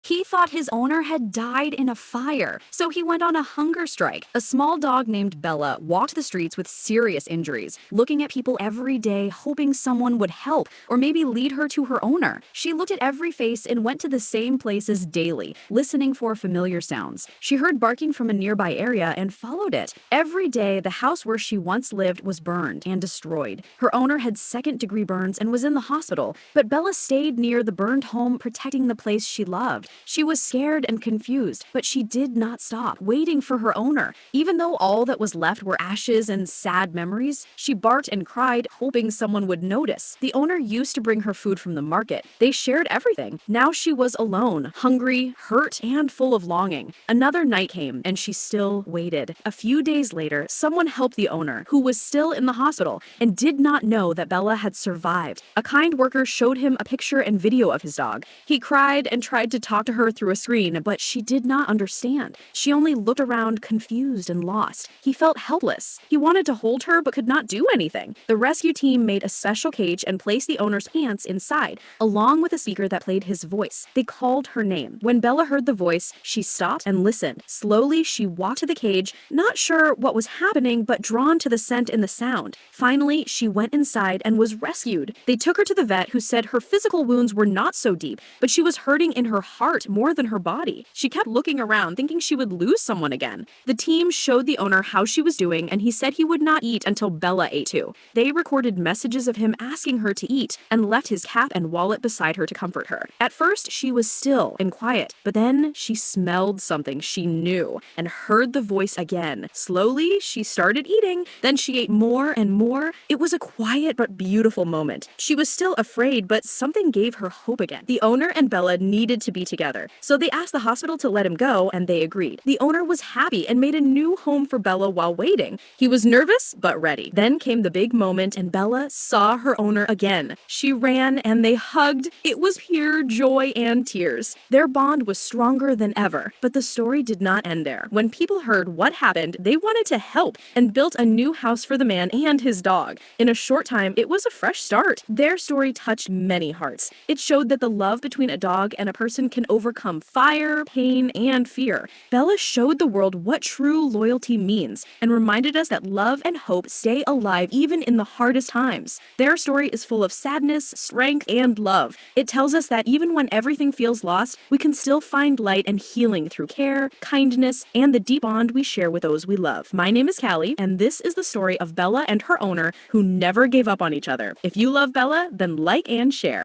He thought his owner had died in a fire, so he went on a hunger strike. A small dog named Bella walked the streets with serious injuries, looking at people every day, hoping someone would help or maybe lead her to her owner. She looked at every face and went to the same places daily, listening for familiar sounds. She heard barking from a nearby area and followed it. Every day, the house where she once lived was burned and destroyed. Her owner had second-degree burns and was in the hospital, but Bella stayed near the burned home, protecting the place she loved. She was scared and confused, but she did not stop, waiting for her owner. Even though all that was left were ashes and sad memories, she barked and cried, hoping someone would notice. The owner used to bring her food from the market. They shared everything. Now she was alone, hungry, hurt, and full of longing. Another night came, and she still waited. A few days later, someone helped the owner, who was still in the hospital, and did not know that Bella had survived. A kind worker showed him a picture and video of his dog. He cried and tried to talk to her through a screen, but she did not understand. She only looked around, confused and lost. He felt helpless. He wanted to hold her, but could not do anything. The rescue team made a special cage and placed the owner's pants inside, along with a speaker that played his voice. They called her name. When Bella heard the voice, she stopped and listened. Slowly, she walked to the cage, not sure what was happening, but drawn to the scent and the sound. Finally, she went inside and was rescued. They took her to the vet, who said her physical wounds were not so deep, but she was hurting in her heart more than her body. She kept looking around, thinking she would lose someone again. The team showed the owner how she was doing, and he said he would not eat until Bella ate too. They recorded messages of him asking her to eat and left his cap and wallet beside her to comfort her. At first, she was still and quiet, but then she smelled something she knew and heard the voice again. Slowly, she started eating. Then she ate more and more. It was a quiet but beautiful moment. She was still afraid, but something gave her hope again. The owner and Bella needed to be together, so they asked the hospital to let him go, and they agreed. The owner was happy and made a new home for Bella while waiting. He was nervous, but ready. Then came the big moment, and Bella saw her owner again. She ran, and they hugged. It was pure joy and tears. Their bond was stronger than ever, but the story did not end there. When people heard what happened, they wanted to help and built a new house for the man and his dog. In a short time, it was a fresh start. Their story touched many hearts. It showed that the love between a dog and a person can overcome fire, pain, and fear. Bella showed the world what true loyalty means and reminded us that love and hope stay alive even in the hardest times. Their story is full of sadness, strength, and love. It tells us that even when everything feels lost, we can still find light and healing through care, kindness, and the deep bond we share with those we love. My name is Callie, and this is the story of Bella and her owner who never gave up on each other. If you love Bella, then like and share.